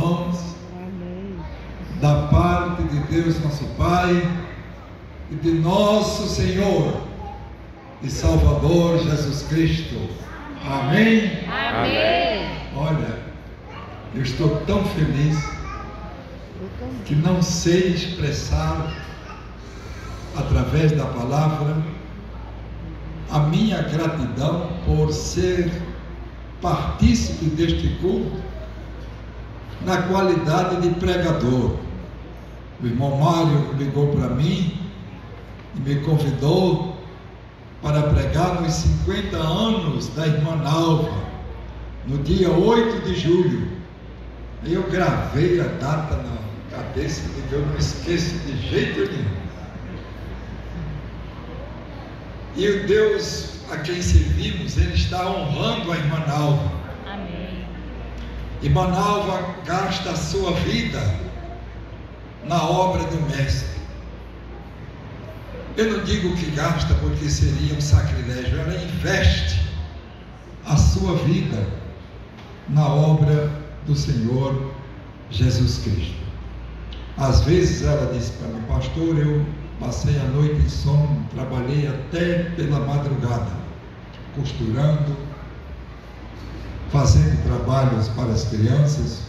irmãos, da parte de Deus nosso Pai e de nosso Senhor e Salvador Jesus Cristo. Amém? Amém. Olha, eu estou tão feliz que não sei expressar através da palavra a minha gratidão por ser partícipe deste culto na qualidade de pregador. O irmão Mário ligou para mim e me convidou para pregar nos 50 anos da irmã Nalva, no dia 8 de julho. Aí eu gravei a data na cabeça, que eu não esqueço de jeito nenhum. E o Deus a quem servimos, Ele está honrando a irmã Nalva. Amém. Irmã Nalva gasta a sua vida na obra do Mestre. Eu não digo que gasta porque seria um sacrilégio, ela investe a sua vida na obra do Senhor Jesus Cristo. Às vezes ela disse para mim: pastor, eu passei a noite em sono, trabalhei até pela madrugada, costurando, fazendo trabalhos para as crianças.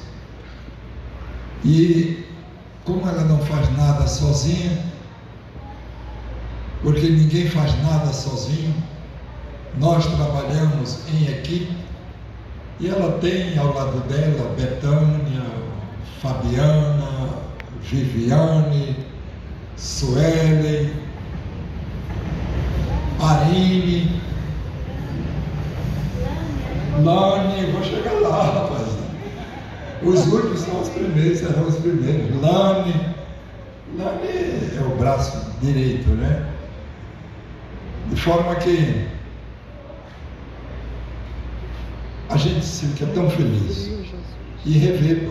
E como ela não faz nada sozinha, porque ninguém faz nada sozinho, nós trabalhamos em equipe, e ela tem ao lado dela Betânia, Fabiana, Viviane, Suelen, Arine, Lani. Vou chegar lá, rapaz. Os últimos são os primeiros, serão os primeiros. Lani é o braço direito, né? De forma que a gente fica tão feliz e rever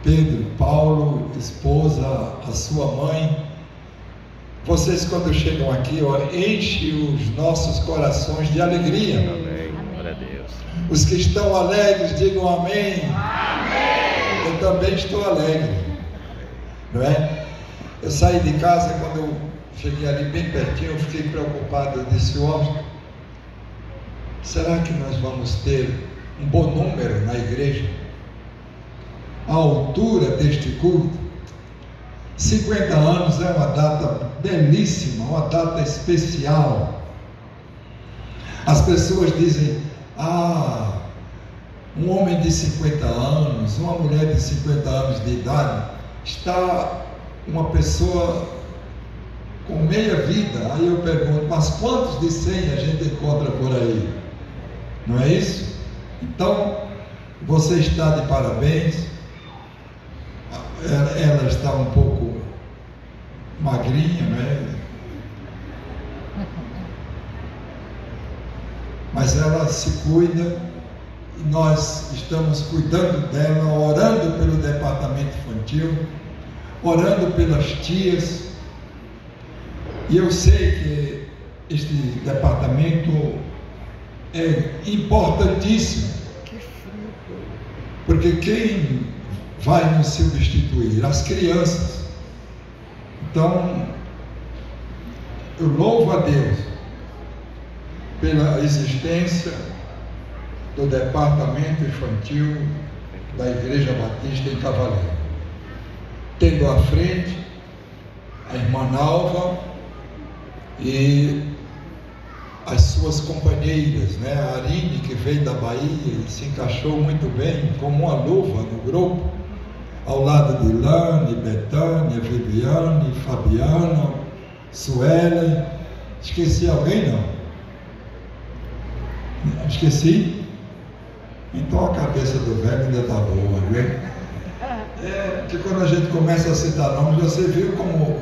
Pedro, Paulo, esposa, a sua mãe. Vocês, quando chegam aqui, enchem os nossos corações de alegria. Amém. Glória a Deus. Os que estão alegres, digam amém. Amém. Eu também estou alegre, não é? Eu saí de casa, quando eu cheguei ali bem pertinho, eu fiquei preocupado. Eu disse: ó, será que nós vamos ter um bom número na igreja à altura deste culto? 50 anos é uma data belíssima, uma data especial. As pessoas dizem: ah, um homem de 50 anos, uma mulher de 50 anos de idade, está uma pessoa com meia vida. Aí eu pergunto: mas quantos de 100 a gente encontra por aí? Não é isso? Então, você está de parabéns. Ela está um pouco magrinha, né? Mas ela se cuida, e nós estamos cuidando dela, orando pelo departamento infantil, orando pelas tias. E eu sei que este departamento é importantíssimo, porque quem vai nos substituir? As crianças. Então, eu louvo a Deus pela existência do departamento infantil da Igreja Batista em Cavaleiro, tendo à frente a irmã Nalva e as suas companheiras, né? A Arine, que veio da Bahia e se encaixou muito bem como uma luva no grupo, ao lado de Lani, Betânia, Viviane, Fabiana, Suelen. Esqueci alguém? Não? Esqueci? Então a cabeça do velho ainda está boa, né? É que quando a gente começa a citar nomes, você viu como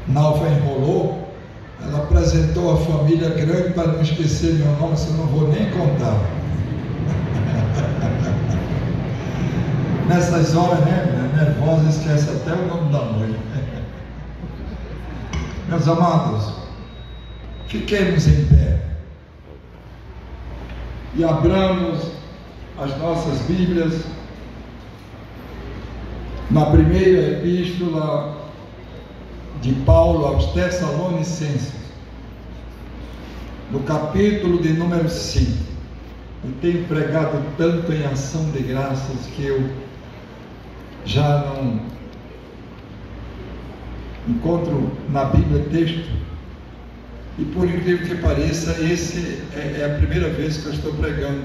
Nalva enrolou. Ela apresentou a família grande para não esquecer meu nome, se eu não vou nem contar. Nessas horas, né, nervosa, esquece até o nome da mãe. Meus amados, fiquemos em pé e abramos as nossas Bíblias na primeira epístola de Paulo aos Tessalonicenses, no capítulo de número 5. Eu tenho pregado tanto em ação de graças que eu já não encontro na Bíblia texto, e por incrível que pareça, esse é a primeira vez que eu estou pregando,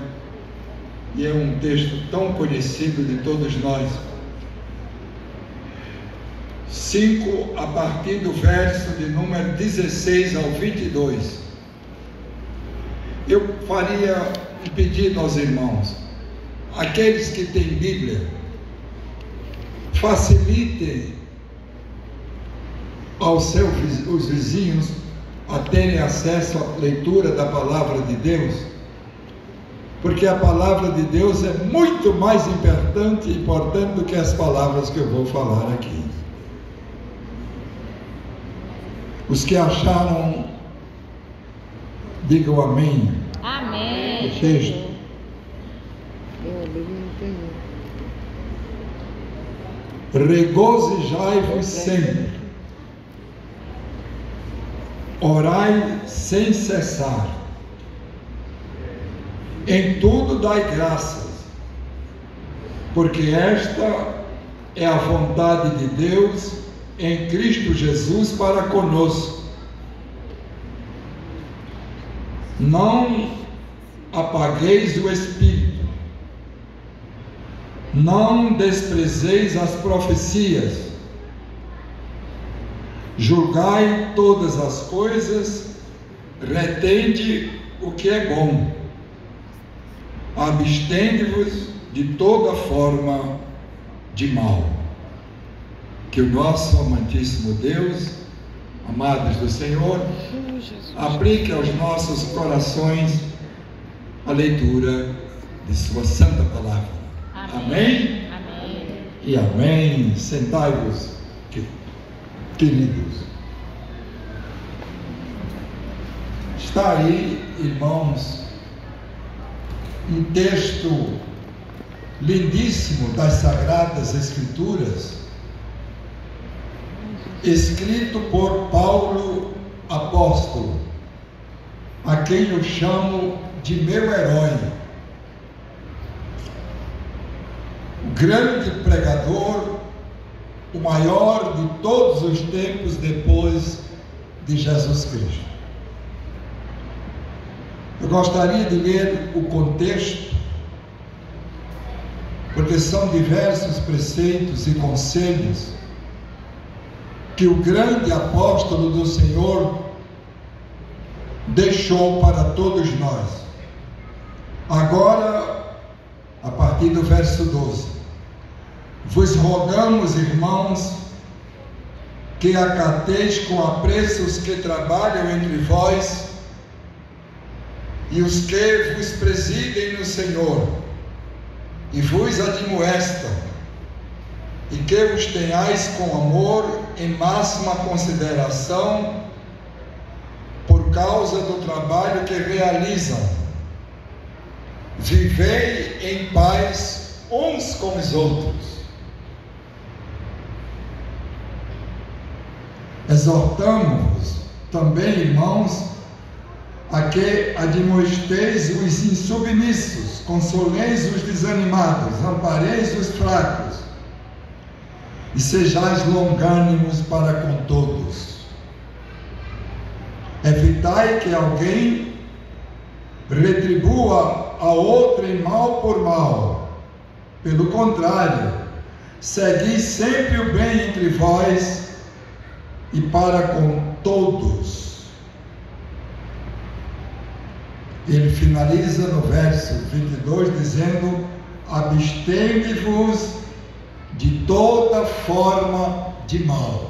e é um texto tão conhecido de todos nós. 5, a partir do verso de número 16 ao 22. Eu faria um pedido aos irmãos, aqueles que têm Bíblia, facilitem aos os vizinhos a terem acesso à leitura da palavra de Deus, porque a palavra de Deus é muito mais importante do que as palavras que eu vou falar aqui. Os que acharam, digam amém. Amém. O texto. Regozijai-vos sempre, orai sem cessar, em tudo dai graças, porque esta é a vontade de Deus em Cristo Jesus para conosco. Não apagueis o Espírito, não desprezeis as profecias, julgai todas as coisas, retende o que é bom, abstende-vos de toda forma de mal. Que o nosso amantíssimo Deus, amados do Senhor, aplique aos nossos corações a leitura de sua santa palavra. Amém? Amém. E amém. Sentai-vos, queridos. Está aí, irmãos, um texto lindíssimo das Sagradas Escrituras, escrito por Paulo apóstolo, a quem eu chamo de meu herói, o grande pregador, o maior de todos os tempos depois de Jesus Cristo. Eu gostaria de ler o contexto, porque são diversos preceitos e conselhos que o grande apóstolo do Senhor deixou para todos nós. Agora, a partir do verso 12: vos rogamos, irmãos, que acateis com apreço os que trabalham entre vós e os que vos presidem no Senhor e vos admoestam, e que os tenhais com amor em máxima consideração por causa do trabalho que realizam. Vivei em paz uns com os outros. Exortamo-vos também, irmãos, a que admoesteis os insubmissos, consoleis os desanimados, ampareis os fracos, e sejais longânimos para com todos. Evitai que alguém retribua a outro em mal por mal. Pelo contrário, segui sempre o bem entre vós e para com todos. Ele finaliza no verso 22 dizendo: abstende-vos de toda forma de mal.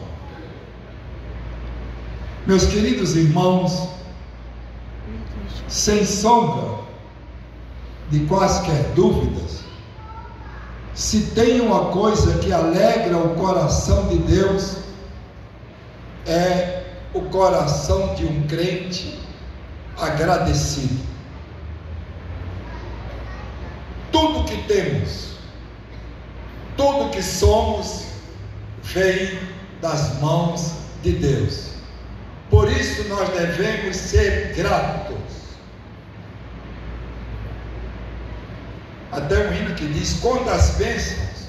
Meus queridos irmãos, sem sombra de quaisquer dúvidas, se tem uma coisa que alegra o coração de Deus, é o coração de um crente agradecido. Tudo que temos, tudo que somos, vem das mãos de Deus. Por isso nós devemos ser gratos. Até um hino que diz: conta as bênçãos,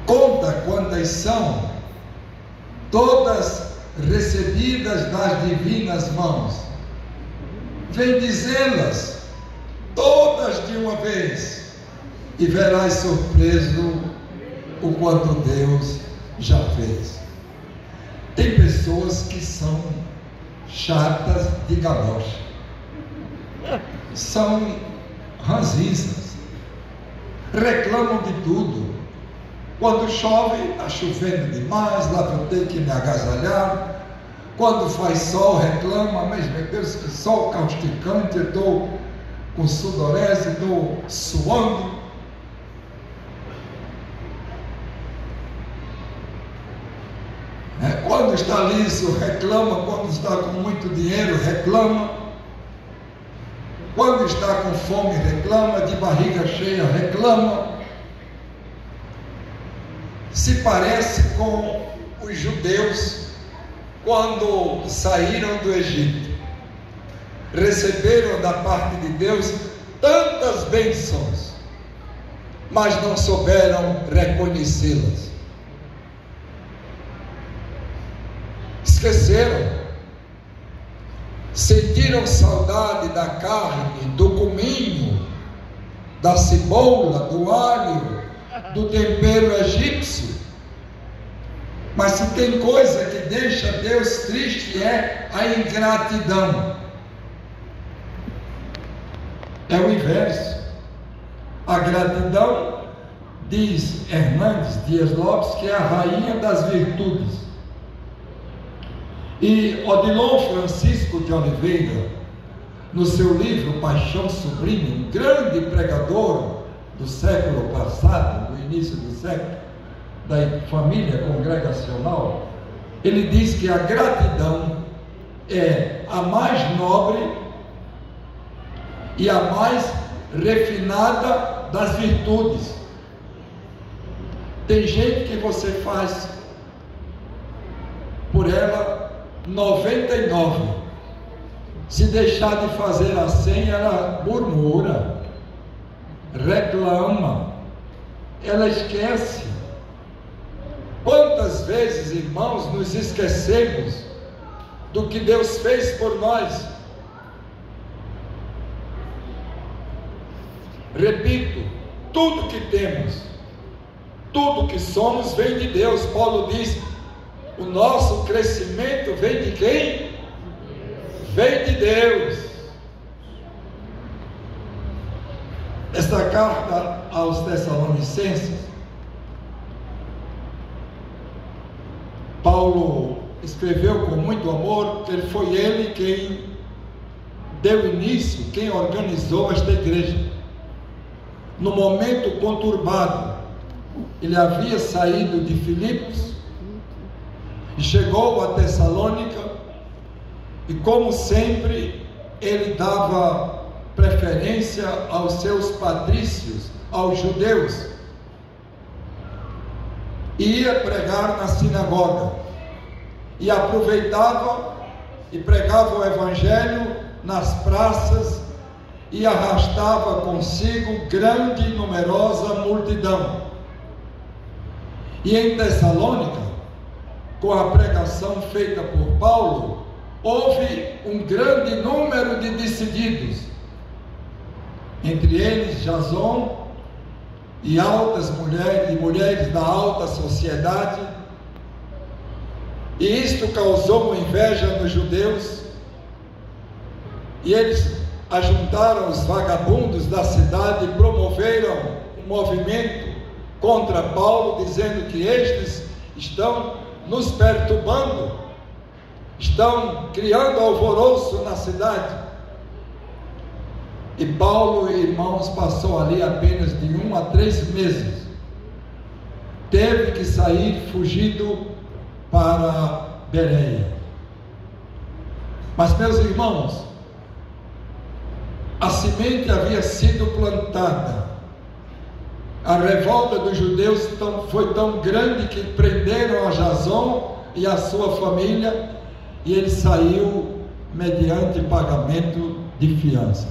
conta quantas são, todas recebidas das divinas mãos. Vem dizê-las todas de uma vez, e verás surpreso o quanto Deus já fez. Tem pessoas que são chatas de galocha, são ranzinzas, reclamam de tudo. Quando chove, está chovendo demais, lá vou ter que me agasalhar. Quando faz sol, reclama: mas meu Deus, que sol causticante, eu estou com sudorese, estou suando. Quando está liso, reclama. Quando está com muito dinheiro, reclama. Quando está com fome, reclama. De barriga cheia, reclama. Se parece com os judeus quando saíram do Egito. Receberam da parte de Deus tantas bênçãos, mas não souberam reconhecê-las. Esqueceram, sentiram saudade da carne, do cominho, da cebola, do alho, do tempero egípcio. Mas se tem coisa que deixa Deus triste, é a ingratidão. É o inverso. A gratidão, diz Hernandes Dias Lopes, que é a rainha das virtudes. E Odilon Francisco de Oliveira, no seu livro Paixão Sublime, um grande pregador do século passado, do início do século, da família congregacional, ele diz que a gratidão é a mais nobre e a mais refinada das virtudes. Tem gente que você faz por ela 99, se deixar de fazer a 100, ela murmura, reclama, ela esquece. Quantas vezes, irmãos, nos esquecemos do que Deus fez por nós? Repito, tudo que temos, tudo que somos vem de Deus. Paulo diz: o nosso crescimento vem de quem? Vem de Deus. Esta carta aos Tessalonicenses, Paulo escreveu com muito amor, porque foi ele quem deu início, quem organizou esta igreja. No momento conturbado, ele havia saído de Filipos e chegou a Tessalônica, e como sempre, ele dava preferência aos seus patrícios, aos judeus, e ia pregar na sinagoga, e aproveitava e pregava o evangelho nas praças, e arrastava consigo grande e numerosa multidão. E em Tessalônica, com a pregação feita por Paulo, houve um grande número de decididos, entre eles Jason e altas mulheres, e mulheres da alta sociedade, e isto causou uma inveja nos judeus, e eles ajuntaram os vagabundos da cidade e promoveram um movimento contra Paulo, dizendo que estes estão nos perturbando, estão criando alvoroço na cidade. E Paulo, irmãos, passou ali apenas de 1 a 3 meses. Teve que sair fugido para Bereia. Mas, meus irmãos, a semente havia sido plantada, A revolta dos judeus foi tão grande que prenderam a Jason e a sua família, e ele saiu mediante pagamento de fiança.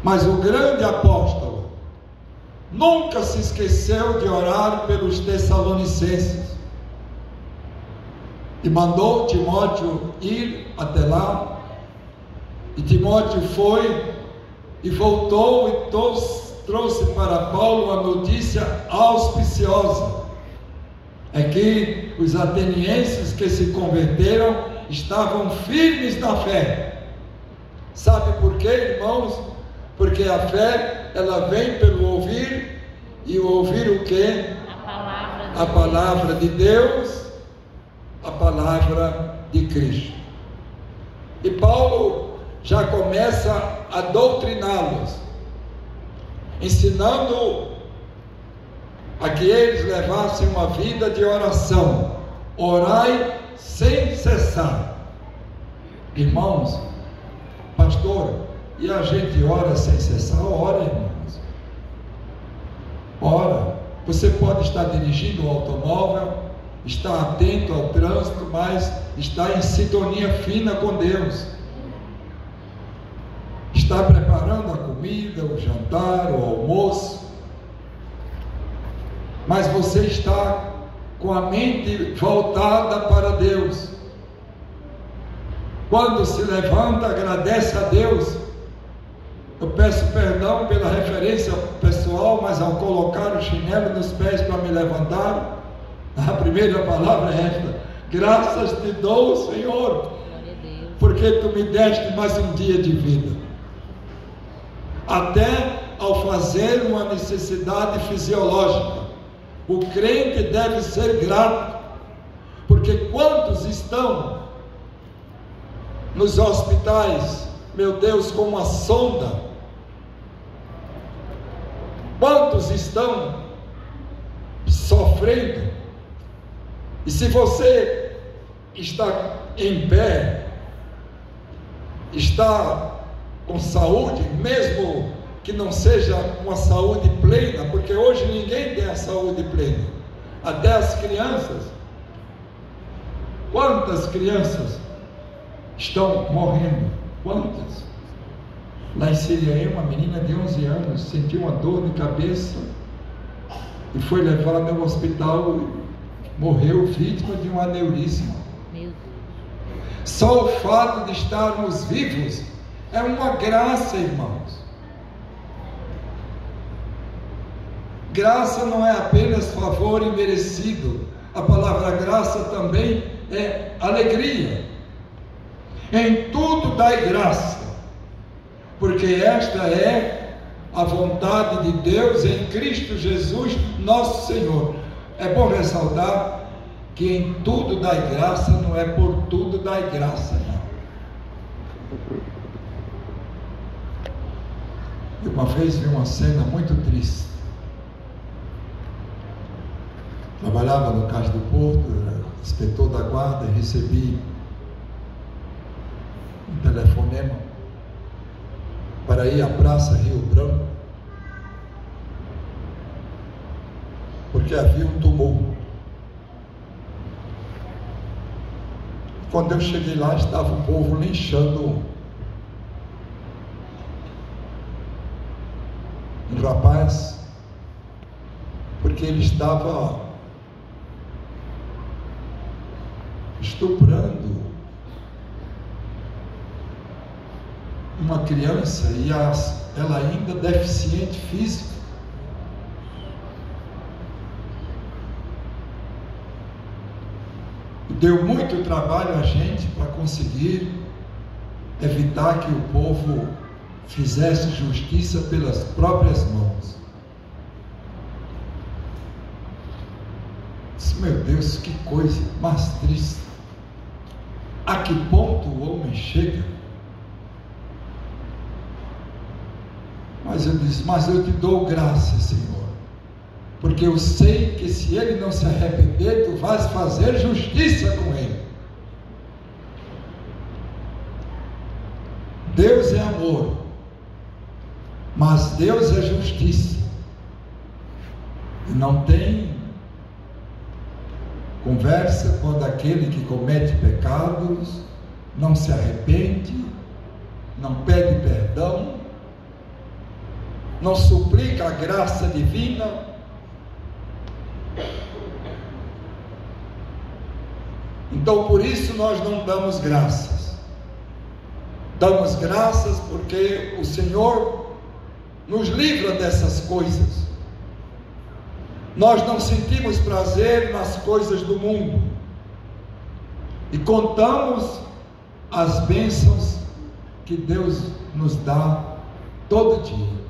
Mas o grande apóstolo nunca se esqueceu de orar pelos Tessalonicenses e mandou Timóteo ir até lá, e Timóteo foi e voltou e trouxe para Paulo uma notícia auspiciosa. É que os atenienses que se converteram estavam firmes na fé. Sabe por quê, irmãos? Porque a fé, ela vem pelo ouvir, e ouvir o quê? A palavra de Deus, a palavra de Cristo. E Paulo já começa a doutriná-los, ensinando a que eles levassem uma vida de oração. Orai sem cessar. Irmãos, pastor, e a gente ora sem cessar? Ora, irmãos. Ora. Você pode estar dirigindo o automóvel, estar atento ao trânsito, mas está em sintonia fina com Deus. Está preparando a comida, o jantar, o almoço, mas você está com a mente voltada para Deus. Quando se levanta, agradece a Deus. Eu peço perdão pela referência pessoal, mas ao colocar o chinelo nos pés para me levantar, a primeira palavra é esta: graças te dou, Senhor, porque tu me deste mais um dia de vida. Até ao fazer uma necessidade fisiológica, o crente deve ser grato, porque quantos estão nos hospitais, meu Deus, com uma sonda? Quantos estão sofrendo? E se você está em pé, está com saúde, mesmo que não seja uma saúde plena, porque hoje ninguém tem a saúde plena, até as crianças. Quantas crianças estão morrendo? Quantas? Lá em Siriaí, uma menina de 11 anos sentiu uma dor de cabeça e foi levada ao hospital e morreu vítima de um aneurisma. Só o fato de estarmos vivos é uma graça, irmãos. Graça não é apenas favor imerecido. A palavra graça também é alegria. Em tudo dai graça, porque esta é a vontade de Deus em Cristo Jesus, nosso Senhor. É bom ressaltar que em tudo dai graça, não é por tudo dai graça, não. Eu uma vez vi uma cena muito triste. Trabalhava no Cais do Porto, era inspetor da guarda, e recebi um telefonema para ir à Praça Rio Branco, porque havia um tumulto. Quando eu cheguei lá, estava o povo linchando um rapaz, porque ele estava estuprando uma criança, e ela ainda deficiente física. Deu muito trabalho a gente para conseguir evitar que o povo fizesse justiça pelas próprias mãos. Meu Deus, que coisa mais triste. A que ponto o homem chega? Mas eu disse: mas eu te dou graça, Senhor, porque eu sei que se ele não se arrepender, tu vais fazer justiça com ele. Deus é amor. Mas Deus é justiça. E não tem conversa quando aquele que comete pecados não se arrepende, não pede perdão, não suplica a graça divina. Então, por isso nós não damos graças. Damos graças porque o Senhor nos livra dessas coisas. Nós não sentimos prazer nas coisas do mundo e contamos as bênçãos que Deus nos dá todo dia.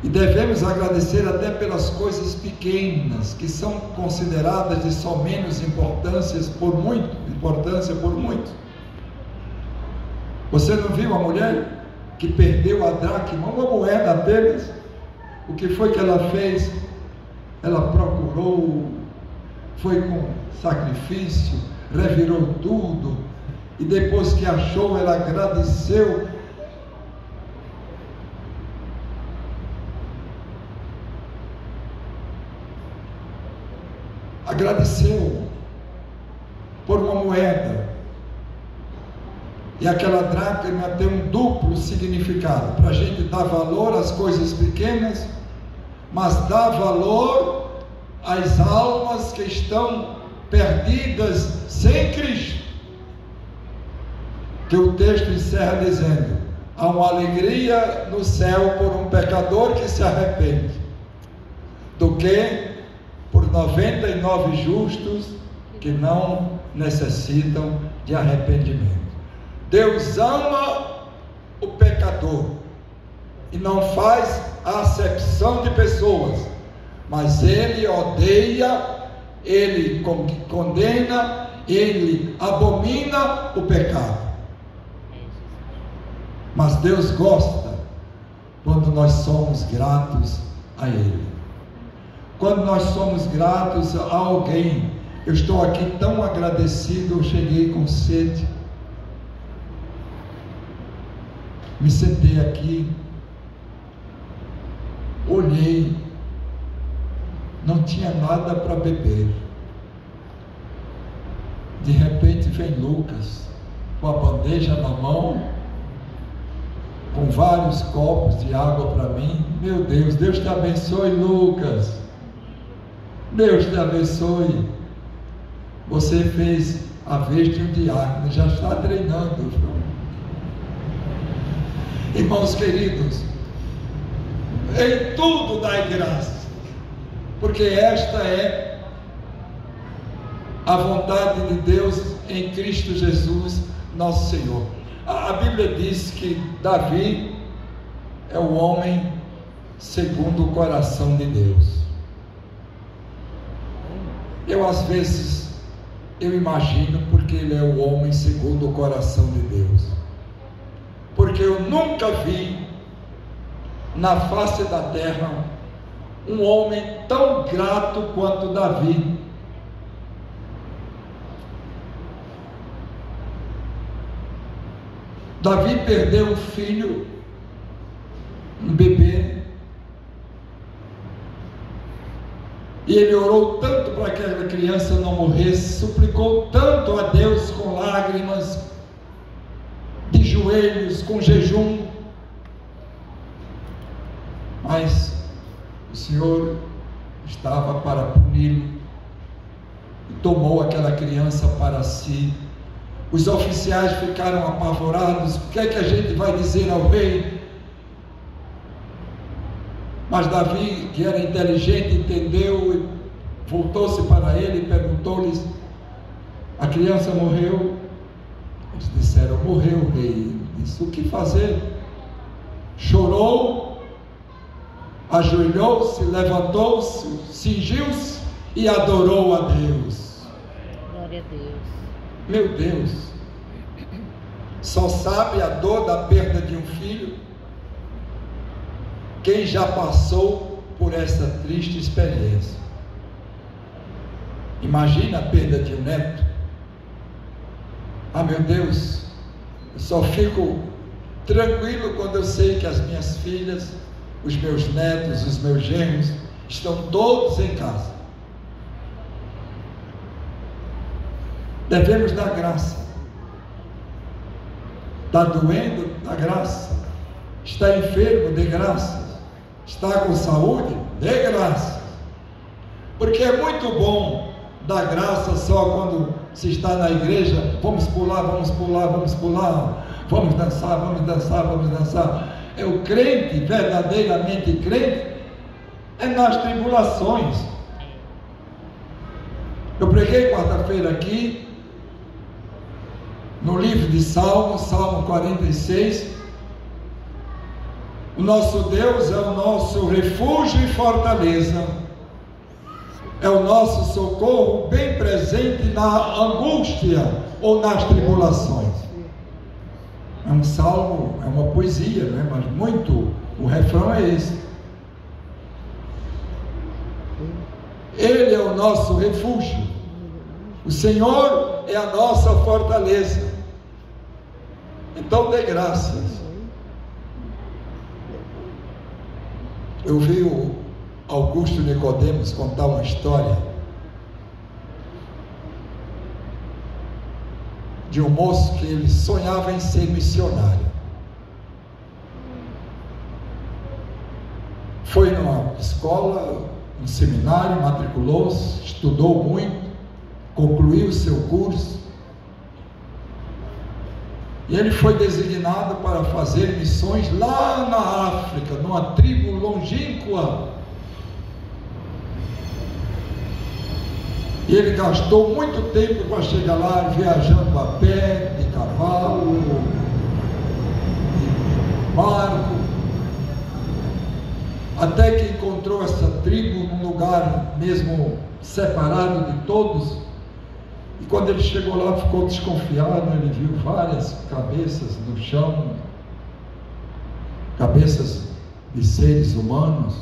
E devemos agradecer até pelas coisas pequenas, que são consideradas de só menos importância por muitos. Você não viu a mulher que perdeu a dracma, uma moeda apenas? O que foi que ela fez? Ela procurou, foi com sacrifício, revirou tudo, e depois que achou, ela agradeceu. Agradeceu por uma moeda. E aquela dracma tem um duplo significado, para a gente dar valor às coisas pequenas, mas dar valor às almas que estão perdidas sem Cristo. Que o texto encerra dizendo: há uma alegria no céu por um pecador que se arrepende, do que por 99 justos que não necessitam de arrependimento. Deus ama o pecador e não faz acepção de pessoas, mas Ele odeia, Ele condena, Ele abomina o pecado. Mas Deus gosta quando nós somos gratos a Ele. Quando nós somos gratos a alguém. Eu estou aqui tão agradecido, eu cheguei com sede. Me sentei aqui, olhei, não tinha nada para beber. De repente vem Lucas, com a bandeja na mão, com vários copos de água para mim. Meu Deus, Deus te abençoe, Lucas. Deus te abençoe. Você fez a vez de um diácono, já está treinando. Irmãos queridos, em tudo dai graça, porque esta é a vontade de Deus em Cristo Jesus, nosso Senhor. A Bíblia diz que Davi é o homem segundo o coração de Deus. Eu às vezes, eu imagino porque ele é o homem segundo o coração de Deus. Porque eu nunca vi na face da terra um homem tão grato quanto Davi. Davi perdeu um filho, um bebê, e ele orou tanto para que aquela criança não morresse, suplicou tanto a Deus com lágrimas, de joelhos, com jejum, mas o Senhor estava para puni-lo e tomou aquela criança para si. Os oficiais ficaram apavorados. O que é que a gente vai dizer ao rei? Mas Davi, que era inteligente, entendeu e voltou-se para ele e perguntou-lhes: a criança morreu? Eles disseram: morreu, rei. Ele disse: o que fazer? Chorou, ajoelhou-se, levantou-se, cingiu-se e adorou a Deus. Glória a Deus. Meu Deus, só sabe a dor da perda de um filho quem já passou por essa triste experiência. Imagina a perda de um neto. Ah, meu Deus, eu só fico tranquilo quando eu sei que as minhas filhas, os meus netos, os meus genros estão todos em casa. Devemos dar graça. Está doendo? Dá graça. Está enfermo? Dê graça. Está com saúde? Dê graça. Porque é muito bom dar graça só quando se está na igreja. Vamos pular, vamos pular, vamos pular. Vamos dançar, vamos dançar, vamos dançar. É o crente, verdadeiramente crente, é nas tribulações. Eu preguei quarta-feira aqui, no livro de Salmos, Salmo 46. O nosso Deus é o nosso refúgio e fortaleza, é o nosso socorro bem presente na angústia ou nas tribulações. É um salmo, é uma poesia, né? Mas muito, o refrão é esse. Ele é o nosso refúgio, o Senhor é a nossa fortaleza. Então dê graças. Eu vi o Augusto Nicodemos contar uma história de um moço que ele sonhava em ser missionário. Foi numa escola, um seminário, matriculou-se, estudou muito, concluiu o seu curso, e ele foi designado para fazer missões lá na África, numa tribo longínqua. E ele gastou muito tempo para chegar lá, viajando a pé, de cavalo, de barco, até que encontrou essa tribo num lugar mesmo separado de todos. E quando ele chegou lá, ficou desconfiado. Ele viu várias cabeças no chão, cabeças de seres humanos.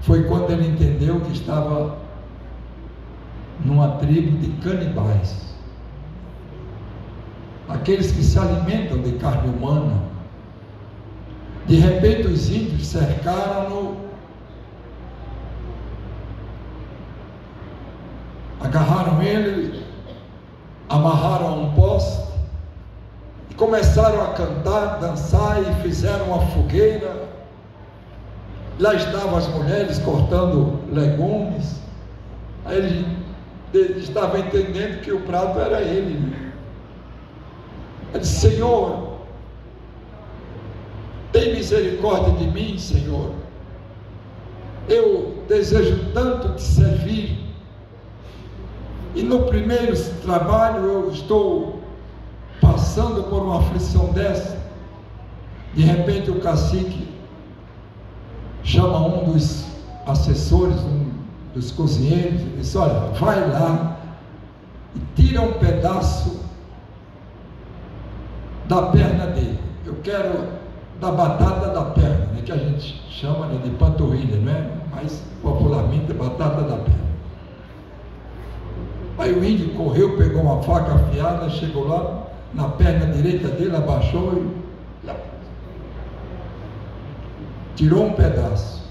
Foi quando ele entendeu que estava numa tribo de canibais, aqueles que se alimentam de carne humana. De repente os índios cercaram-no, agarraram ele, amarraram a um poste e começaram a cantar, dançar, e fizeram uma fogueira. Lá estavam as mulheres cortando legumes. Aí ele estava entendendo que o prato era ele. Ele disse: Senhor, tem misericórdia de mim, Senhor. Eu desejo tanto te servir. E no primeiro trabalho eu estou passando por uma aflição dessa. De repente o cacique chama um dos assessores, um dos cozinheiros, e diz: olha, vai lá e tira um pedaço da perna dele. Eu quero da batata da perna, né, que a gente chama, né, de panturrilha, não é? Mas popularmente é batata da perna. Aí o índio correu, pegou uma faca afiada, chegou lá na perna direita dele, abaixou e tirou um pedaço.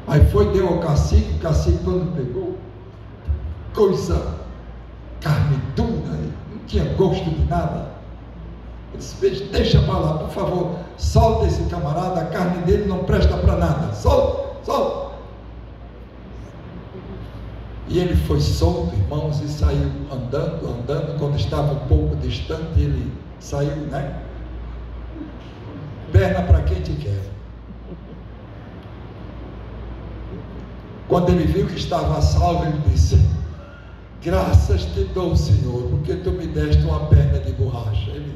Aí foi, deu ao cacique. O cacique, quando pegou, coisa, carne dura, não tinha gosto de nada. Ele disse: deixa para lá, por favor, solta esse camarada, a carne dele não presta para nada, solta, solta. E ele foi solto, irmãos, e saiu andando. Quando estava um pouco distante, ele saiu, né? Perna para quem te quer. Quando ele viu que estava a salvo, ele disse: graças te dou, Senhor, porque tu me deste uma perna de borracha. Ele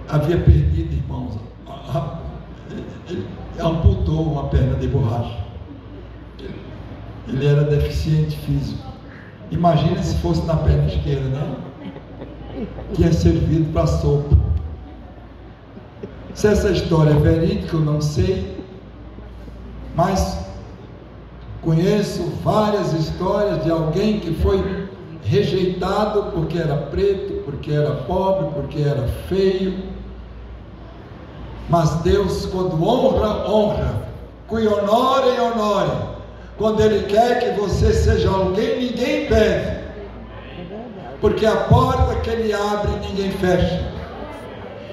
havia perdido, irmãos, ele amputou uma perna de borracha. Ele era deficiente físico. Imagina se fosse na perna esquerda, né? Tinha servido para sopa. Se essa história é verídica, eu não sei. Mas Conheço várias histórias de alguém que foi rejeitado porque era preto, porque era pobre, porque era feio. Mas Deus, quando honra, honra. Qui honore, honore. Quando Ele quer que você seja alguém, ninguém pede. Porque a porta que Ele abre, ninguém fecha.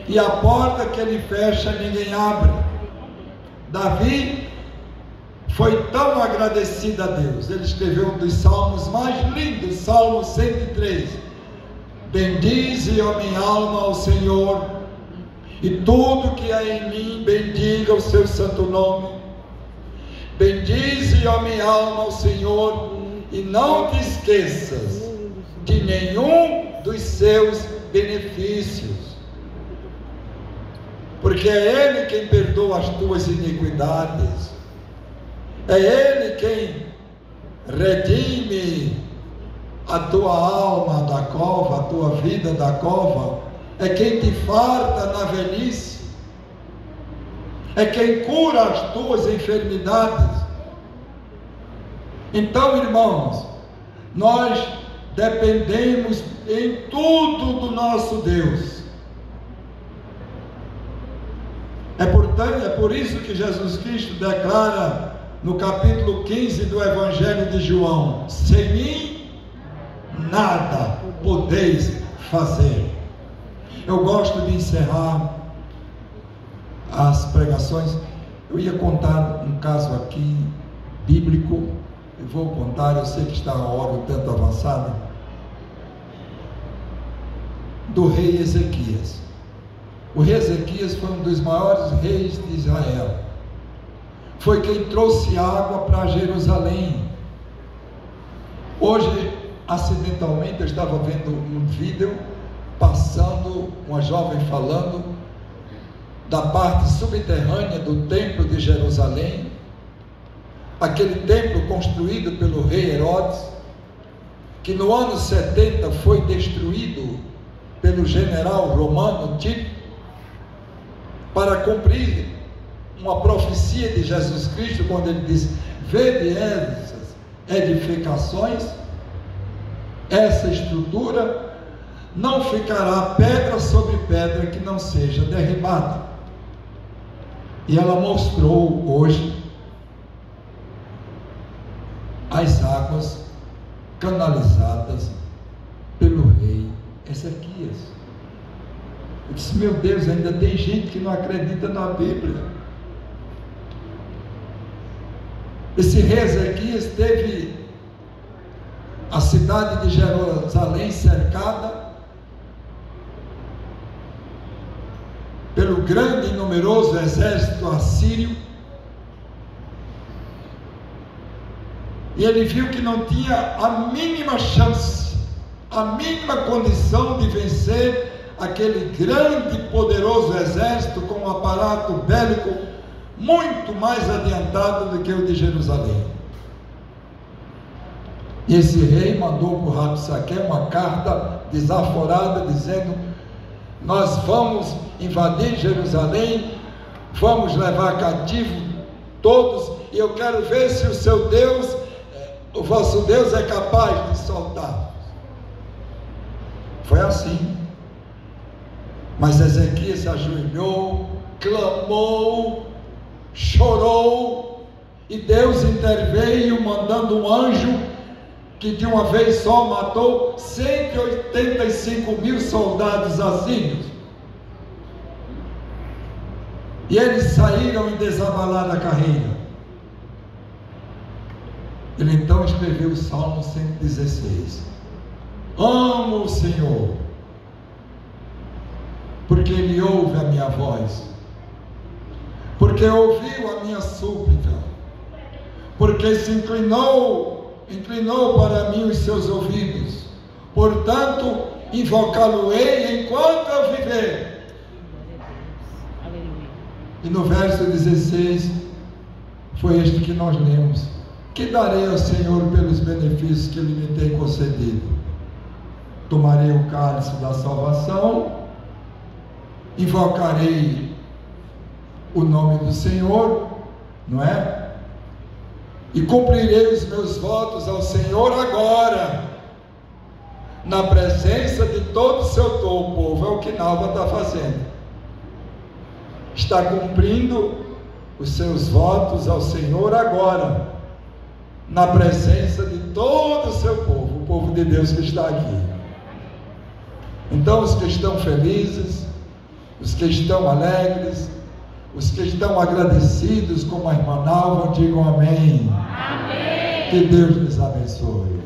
E a porta que Ele fecha, ninguém abre. Davi foi tão agradecido a Deus. Ele escreveu um dos salmos mais lindos, Salmo 103. Bendize, ó minha alma, ao Senhor, e tudo que há em mim, bendiga o seu santo nome. Bendize, ó minha alma, ao Senhor, e não te esqueças de nenhum dos seus benefícios, porque é Ele quem perdoa as tuas iniquidades, é Ele quem redime a tua alma da cova, a tua vida da cova, é quem te farta na velhice, é quem cura as tuas enfermidades. Então, irmãos, nós dependemos em tudo do nosso Deus. É por isso que Jesus Cristo declara no capítulo 15 do Evangelho de João: sem mim nada podeis fazer. Eu gosto de encerrar as pregações. Eu ia contar um caso aqui bíblico. Eu vou contar, eu sei que está a hora um tanto avançada, do rei Ezequias. O rei Ezequias foi um dos maiores reis de Israel. Foi quem trouxe água para Jerusalém. Hoje, acidentalmente, eu estava vendo um vídeo passando, uma jovem falando da parte subterrânea do templo de Jerusalém, aquele templo construído pelo rei Herodes, que no ano 70 foi destruído pelo general romano Tito, para cumprir uma profecia de Jesus Cristo, quando ele diz: vede essas edificações, essa estrutura, não ficará pedra sobre pedra que não seja derribada. E ela mostrou hoje as águas canalizadas pelo rei Ezequias. Eu disse: meu Deus, ainda tem gente que não acredita na Bíblia. Esse rei Ezequias teve a cidade de Jerusalém cercada pelo grande e numeroso exército assírio, e ele viu que não tinha a mínima chance, a mínima condição de vencer aquele grande e poderoso exército com um aparato bélico muito mais adiantado do que o de Jerusalém. E esse rei mandou para o Rabsaque uma carta desaforada, dizendo: nós vamos invadir Jerusalém, vamos levar cativo todos, e eu quero ver se o seu Deus, o vosso Deus, é capaz de soltar. Foi assim. Mas Ezequias se ajoelhou, clamou, chorou, e Deus interveio, mandando um anjo que de uma vez só matou 185 mil soldados assírios. E eles saíram em desabalada carreira. Ele então escreveu o Salmo 116. Amo o Senhor, porque Ele ouve a minha voz, porque ouviu a minha súplica, porque se inclinou para mim os seus ouvidos. Portanto, invocá-lo-ei enquanto eu viver. E no verso 16, foi este que nós lemos: que darei ao Senhor pelos benefícios que Ele me tem concedido? Tomarei o cálice da salvação, invocarei o nome do Senhor, não é? e cumprirei os meus votos ao Senhor agora, na presença de todo o seu povo. É o que Nalva está fazendo. Está cumprindo os seus votos ao Senhor agora, na presença de todo o seu povo, o povo de Deus que está aqui. Então, os que estão felizes, os que estão alegres, os que estão agradecidos como a irmã Nalva, digam amém. Amém. Que Deus lhes abençoe.